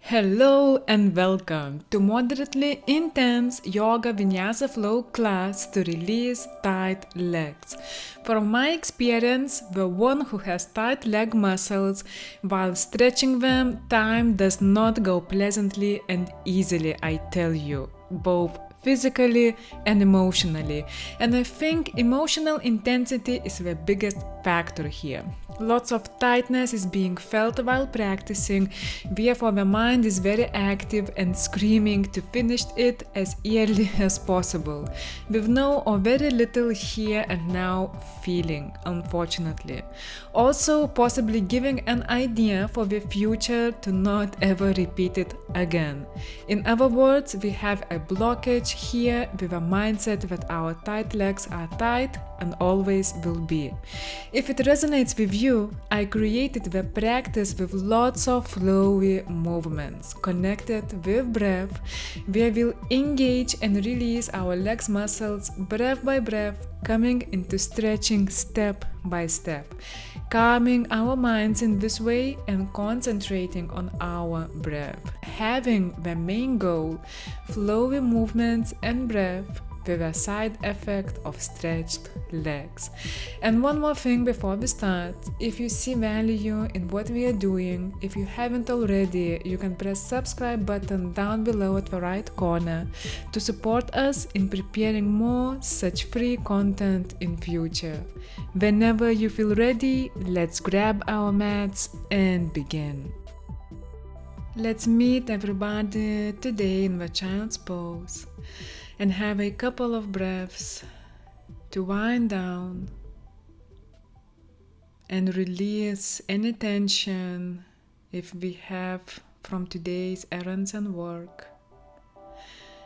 Hello and welcome to moderately intense Yoga Vinyasa Flow class to release tight legs. From my experience, the one who has tight leg muscles, while stretching them, time does not go pleasantly and easily, I tell you, both physically and emotionally. And I think emotional intensity is the biggest factor here. Lots of tightness is being felt while practicing, therefore the mind is very active and screaming to finish it as early as possible, with no or very little here and now feeling, unfortunately. Also, possibly giving an idea for the future to not ever repeat it again. In other words, we have a blockage here with a mindset that our tight legs are tight and always will be. If it resonates with you, I created the practice with lots of flowy movements connected with breath, where we'll engage and release our legs muscles breath by breath, coming into stretching step by step, calming our minds in this way and concentrating on our breath, having the main goal, flowy movements and breath, with a side effect of stretched legs. And one more thing before we start, if you see value in what we are doing, if you haven't already, you can press subscribe button down below at the right corner to support us in preparing more such free content in future. Whenever you feel ready, let's grab our mats and begin. Let's meet everybody today in the child's pose and have a couple of breaths to wind down and release any tension if we have from today's errands and work.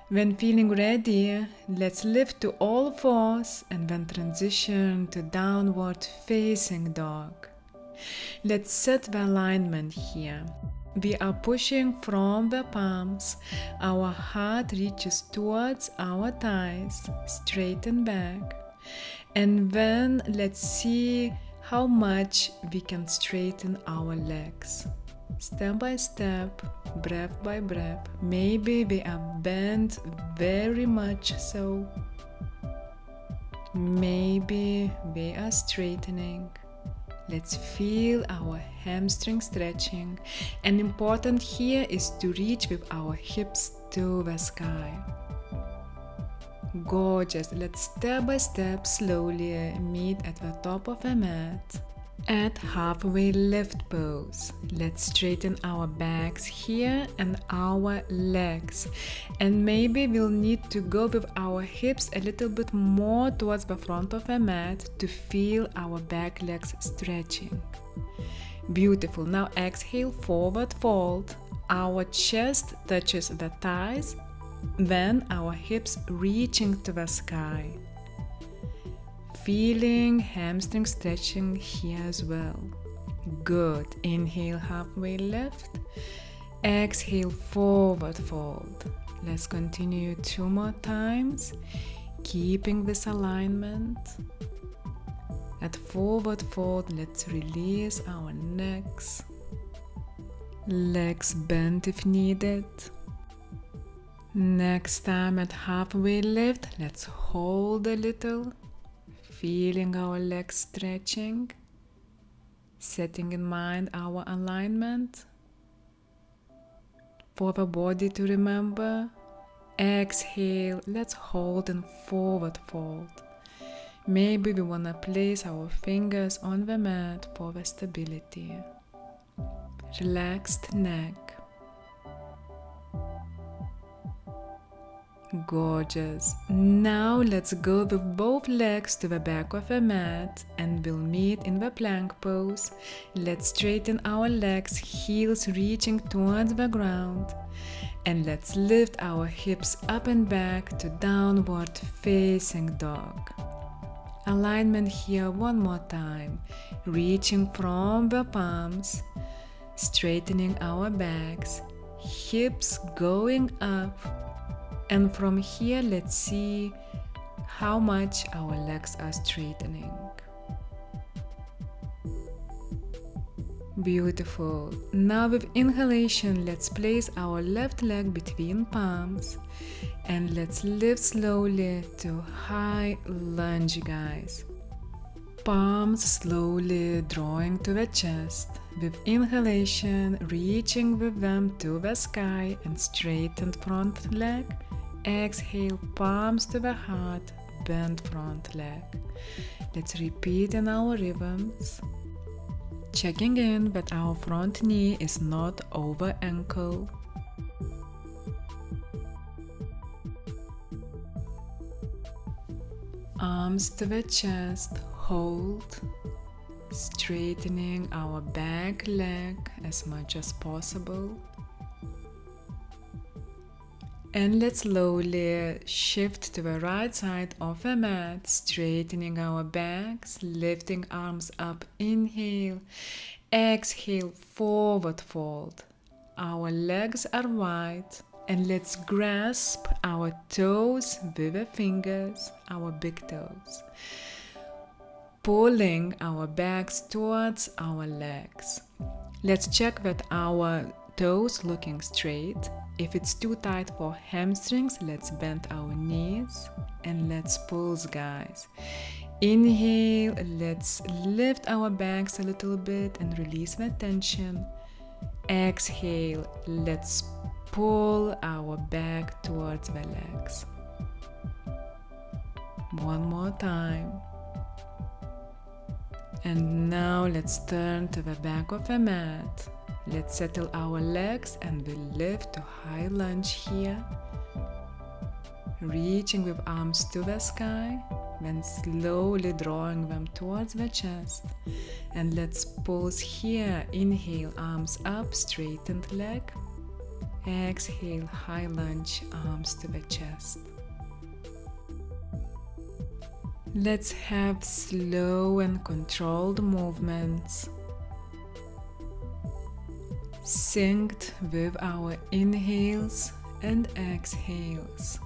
When feeling ready, let's lift to all fours and then transition to downward facing dog. Let's set the alignment here. We are pushing from the palms, our heart reaches towards our thighs, straighten back, and then let's see how much we can straighten our legs. Step by step, breath by breath, maybe we are bent very much so, maybe we are straightening. Let's feel our hamstring stretching, and important here is to reach with our hips to the sky. Gorgeous. Let's step by step slowly meet at the top of the mat at halfway lift pose. Let's straighten our backs here and our legs, and maybe we'll need to go with our hips a little bit more towards the front of the mat to feel our back legs stretching. Beautiful. Now exhale, forward fold. Our chest touches the thighs, then our hips reaching to the sky. Feeling hamstring stretching here as well. Good. Inhale, halfway lift. Exhale, forward fold. Let's continue 2 more times, keeping this alignment. At forward fold, let's release our necks. Legs bent if needed. Next time at halfway lift, let's hold a little. Feeling our legs stretching, setting in mind our alignment. For the body to remember, exhale, let's hold in forward fold. Maybe we want to place our fingers on the mat for the stability. Relaxed neck. Gorgeous. Now let's go with both legs to the back of the mat and we'll meet in the plank pose. Let's straighten our legs, heels reaching towards the ground. And let's lift our hips up and back to downward facing dog. Alignment here one more time. Reaching from the palms, straightening our backs, hips going up. And from here, let's see how much our legs are straightening. Beautiful. Now with inhalation, let's place our left leg between palms and let's lift slowly to high lunge, guys. Palms slowly drawing to the chest. With inhalation, reaching with them to the sky and straightened front leg. Exhale, palms to the heart, bend front leg. Let's repeat in our rhythms. Checking in that our front knee is not over ankle. Arms to the chest, hold. Straightening our back leg as much as possible. And let's slowly shift to the right side of the mat, straightening our backs, lifting arms up, inhale, exhale, forward fold. Our legs are wide, and let's grasp our toes with the fingers, our big toes, pulling our backs towards our legs. Let's check that our toes looking straight. If it's too tight for hamstrings, let's bend our knees and let's pulse, guys. Inhale, let's lift our backs a little bit and release the tension. Exhale, let's pull our back towards the legs. One more time. And now let's turn to the back of the mat. Let's settle our legs and we lift to high lunge here. Reaching with arms to the sky, then slowly drawing them towards the chest. And let's pause here. Inhale, arms up, straightened leg. Exhale, high lunge, arms to the chest. Let's have slow and controlled movements, synced with our inhales and exhales.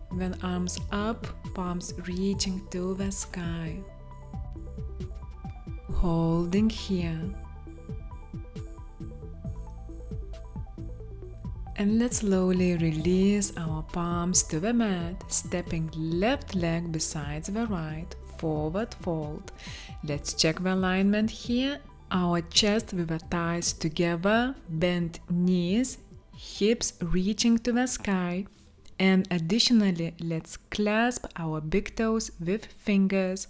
When arms up, palms reaching to the sky. Holding here. And let's slowly release our palms to the mat, stepping left leg besides the right, forward fold. Let's check the alignment here. Our chest with the thighs together, bent knees, hips reaching to the sky. And additionally, let's clasp our big toes with fingers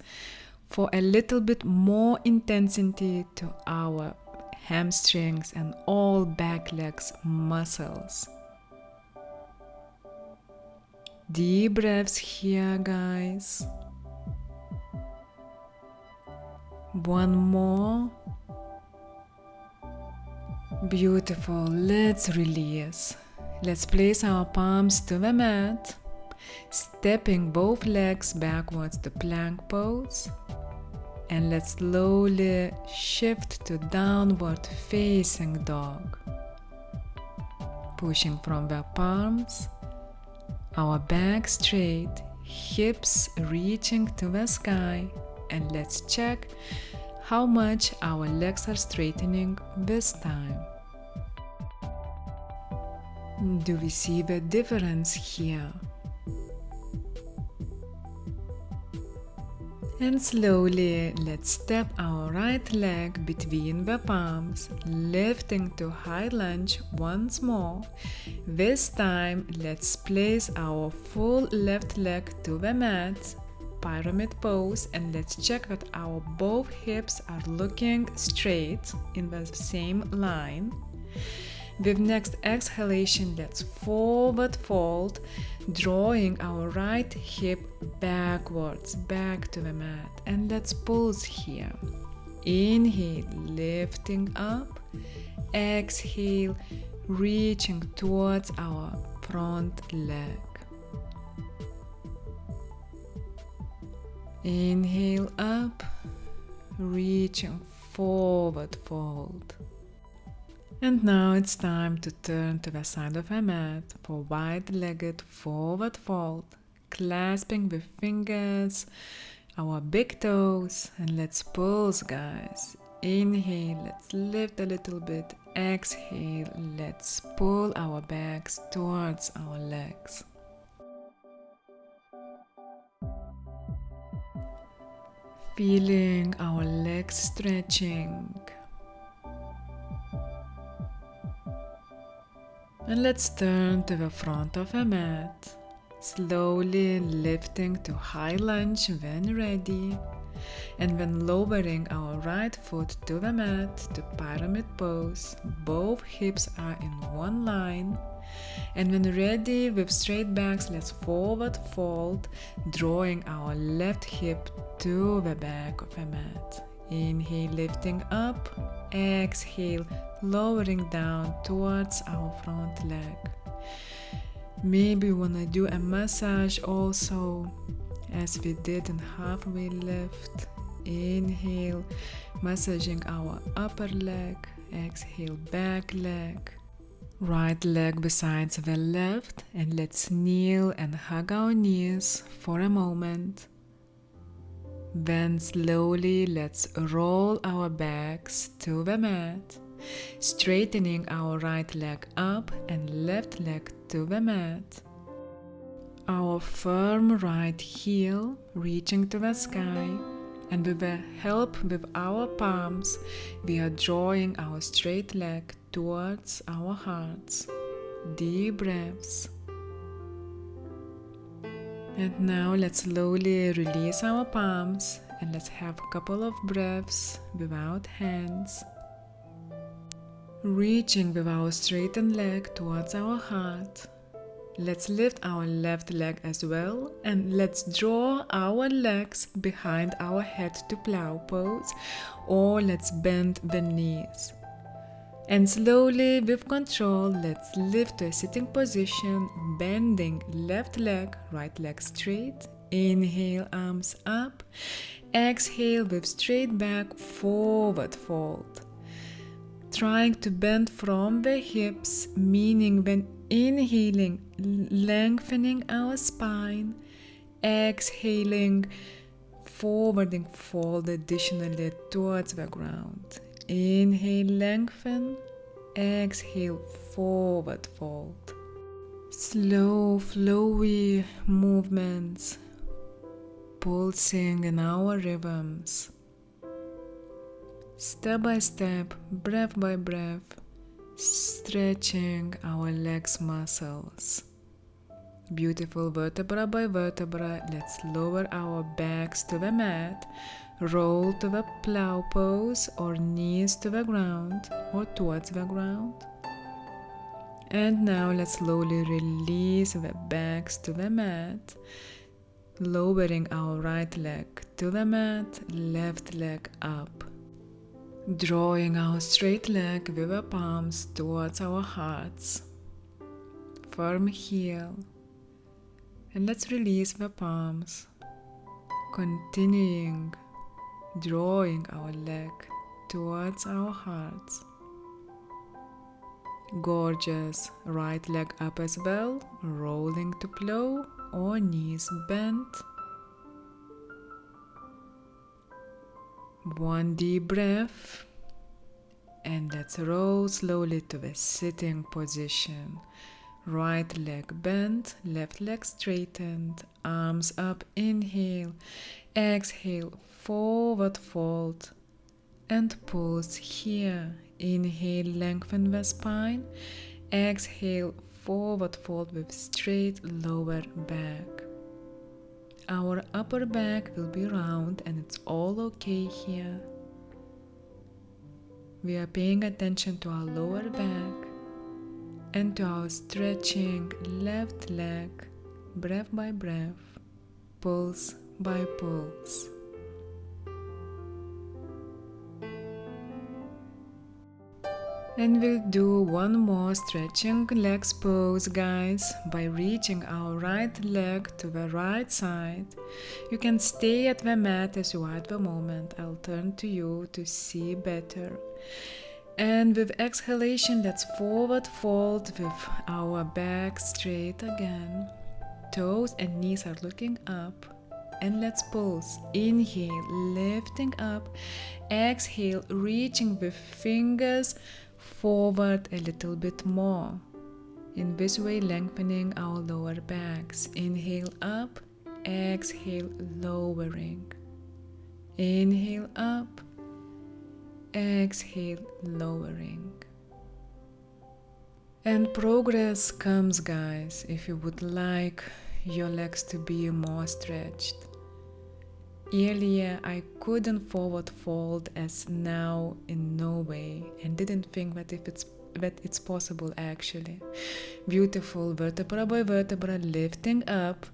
for a little bit more intensity to our hamstrings and all back legs muscles. Deep breaths here, guys. One more. Beautiful. Let's release. Let's place our palms to the mat, stepping both legs backwards to plank pose. And let's slowly shift to downward facing dog. Pushing from the palms, our back straight, hips reaching to the sky. And let's check how much our legs are straightening this time. Do we see the difference here? And slowly, let's step our right leg between the palms, lifting to high lunge once more. This time, let's place our full left leg to the mat, pyramid pose, and let's check that our both hips are looking straight in the same line. With next exhalation, let's forward fold, drawing our right hip backwards, back to the mat. And let's pause here. Inhale, lifting up. Exhale, reaching towards our front leg. Inhale up, reaching forward fold. And now it's time to turn to the side of the mat for wide-legged forward fold. clasping with fingers our big toes, and let's pulse, guys. Inhale, let's lift a little bit. Exhale, let's pull our backs towards our legs. Feeling our legs stretching. And let's turn to the front of a mat, slowly lifting to high lunge when ready, and then lowering our right foot to the mat to pyramid pose. Both hips are in one line, and when ready with straight backs, let's forward fold, drawing our left hip to the back of the mat. Inhale, lifting up. Exhale, lowering down towards our front leg. Maybe you wanna do a massage also, as we did in halfway lift. Inhale, massaging our upper leg. Exhale, back leg. Right leg besides the left, and let's kneel and hug our knees for a moment. Then slowly let's roll our backs to the mat, straightening our right leg up and left leg to the mat. Our firm right heel reaching to the sky, and with the help with our palms, we are drawing our straight leg towards our hearts. Deep breaths. And now let's slowly release our palms, and let's have a couple of breaths without hands. Reaching with our straightened leg towards our heart. Let's lift our left leg as well, and let's draw our legs behind our head to plow pose, or let's bend the knees. And slowly, with control, let's lift to a sitting position, bending left leg, right leg straight. Inhale, arms up. Exhale with straight back, forward fold. Trying to bend from the hips, meaning when inhaling, lengthening our spine. Exhaling, forwarding fold additionally towards the ground. Inhale, lengthen. Exhale, forward fold. Slow, flowy movements, pulsing in our rhythms. Step by step, breath by breath, stretching our legs muscles. Beautiful vertebra by vertebra, let's lower our backs to the mat. Roll to the plow pose, or knees to the ground or towards the ground. And now let's slowly release the backs to the mat, lowering our right leg to the mat, left leg up. Drawing our straight leg with the palms towards our hearts. Firm heel. And let's release the palms, continuing drawing our leg towards our hearts. Gorgeous. Right leg up as well, rolling to plow or knees bent. One deep breath, and let's roll slowly to the sitting position. Right leg bent, left leg straightened, arms up, inhale, exhale, forward fold, and pulse here. Inhale, lengthen the spine, exhale, forward fold with straight lower back. Our upper back will be round, and it's all okay here. We are paying attention to our lower back and to our stretching left leg, breath by breath, pulse by pulse. And we'll do one more stretching legs pose, guys, by reaching our right leg to the right side. You can stay at the mat as you are at the moment. I'll turn to you to see better. And with exhalation, let's forward fold with our back straight again. toes and knees are looking up. And let's pulse. Inhale, lifting up. Exhale, reaching with fingers forward a little bit more. In this way, lengthening our lower backs. Inhale up, exhale, lowering. Inhale up, exhale, lowering. And progress comes, guys, if you would like your legs to be more stretched. Earlier, I couldn't forward fold as now in no way, and didn't think that it's possible actually. Beautiful, vertebra by vertebra, lifting up,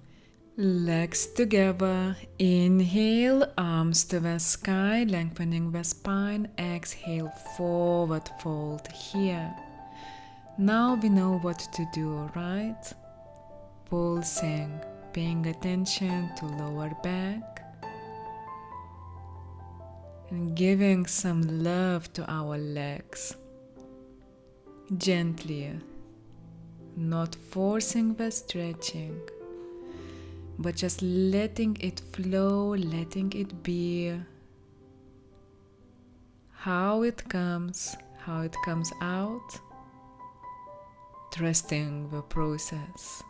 legs together. Inhale, arms to the sky, lengthening the spine. Exhale, forward fold here. Now we know what to do, right? Pulsing, paying attention to lower back, and giving some love to our legs. Gently, not forcing the stretching, but just letting it flow, letting it be. How it comes out, trusting the process.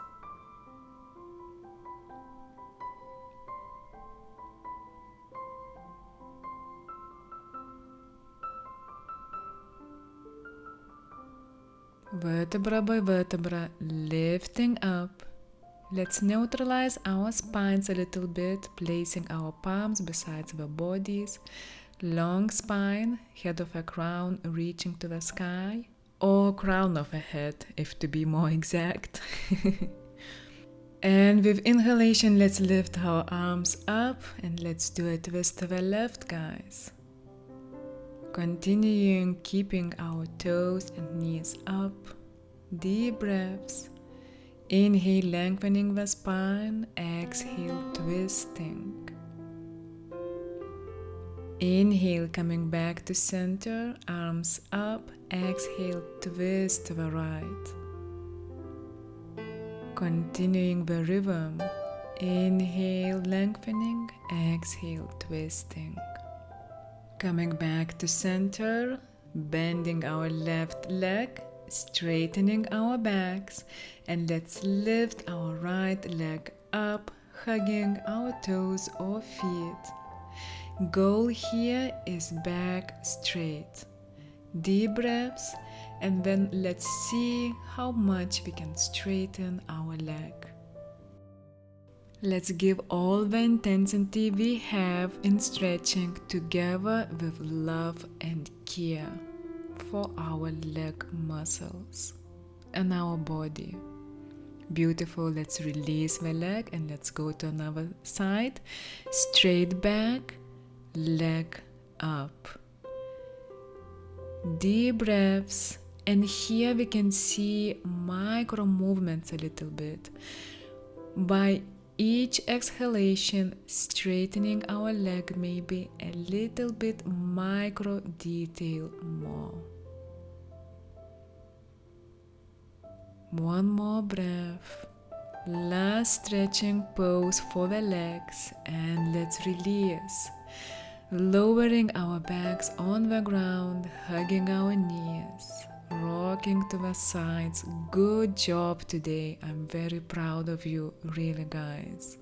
Vertebra by vertebra, lifting up. Let's neutralize our spines a little bit, placing our palms beside the bodies. Long spine, head of a crown reaching to the sky, or crown of a head, if to be more exact. And with inhalation, let's lift our arms up, and let's do a twist to the left, guys. Continuing keeping our toes and knees up. Deep breaths. Inhale, lengthening the spine. Exhale, twisting. Inhale, coming back to center. Arms up. Exhale, twist to the right. Continuing the rhythm. Inhale, lengthening. Exhale, twisting. Coming back to center, bending our left leg, straightening our backs, and let's lift our right leg up, hugging our toes or feet. Goal here is back straight. Deep breaths, and then let's see how much we can straighten our leg. Let's give all the intensity we have in stretching together with love and care for our leg muscles and our body. Beautiful. Let's release the leg and let's go to another side. Straight back, leg up. Deep breaths, and here we can see micro movements a little bit. By each exhalation, straightening our leg maybe a little bit micro detail more. One more breath. Last stretching pose for the legs, and let's release. Lowering our backs on the ground, hugging our knees, rocking to the sides. Good job today. I'm very proud of you, really, guys.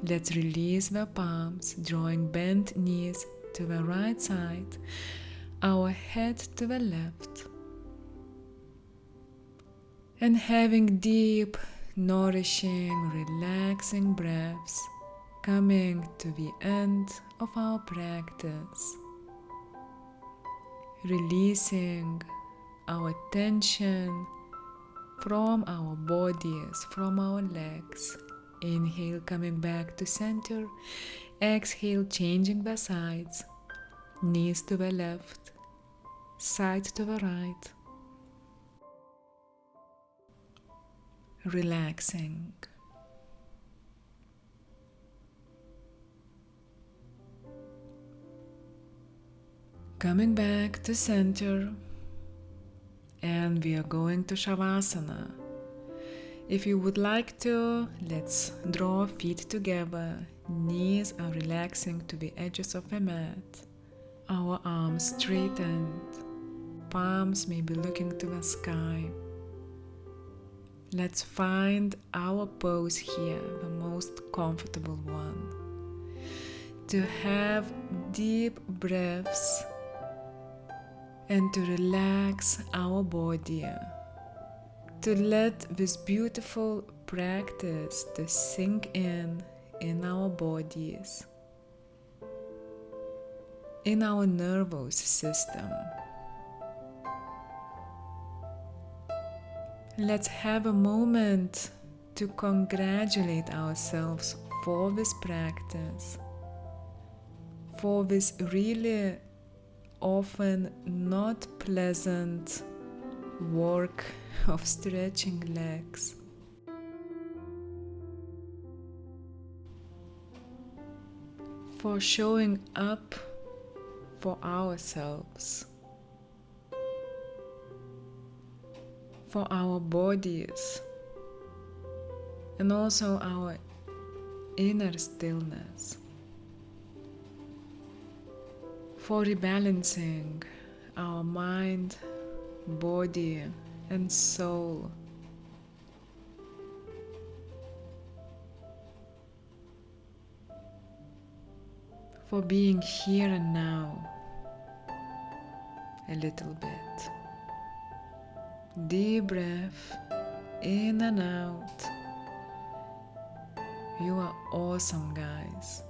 Let's release the palms, drawing bent knees to the right side, our head to the left. And having deep, nourishing, relaxing breaths, coming to the end of our practice. Releasing our tension from our bodies, from our legs. Inhale, coming back to center. Exhale, changing the sides. Knees to the left, side to the right. Relaxing. Coming back to center, and we are going to Shavasana. If you would like to, let's draw feet together. Knees are relaxing to the edges of the mat. Our arms straightened. Palms may be looking to the sky. Let's find our pose here, the most comfortable one. To have deep breaths and to relax our body. To let this beautiful practice to sink in our bodies, in our nervous system. Let's have a moment to congratulate ourselves for this practice, for this really often not pleasant work of stretching legs. For showing up for ourselves, for our bodies, and also our inner stillness, for rebalancing our mind, body, and soul. For being here and now a little bit. Deep breath in and out. You are awesome, guys.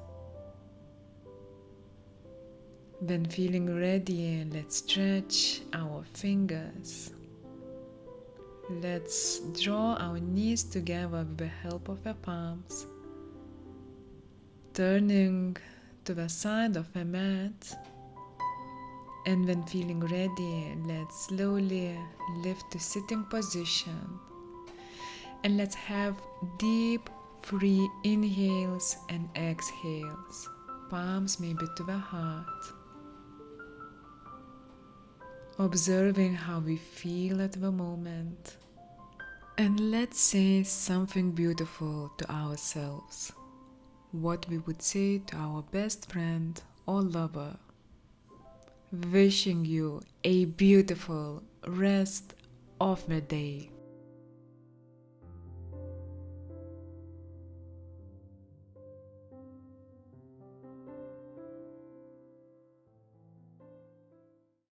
When feeling ready, let's stretch our fingers. Let's draw our knees together with the help of the palms, turning to the side of the mat. And when feeling ready, let's slowly lift to sitting position. And let's have deep, free inhales and exhales. Palms maybe to the heart. Observing how we feel at the moment. And let's say something beautiful to ourselves. What we would say to our best friend or lover. Wishing you a beautiful rest of the day.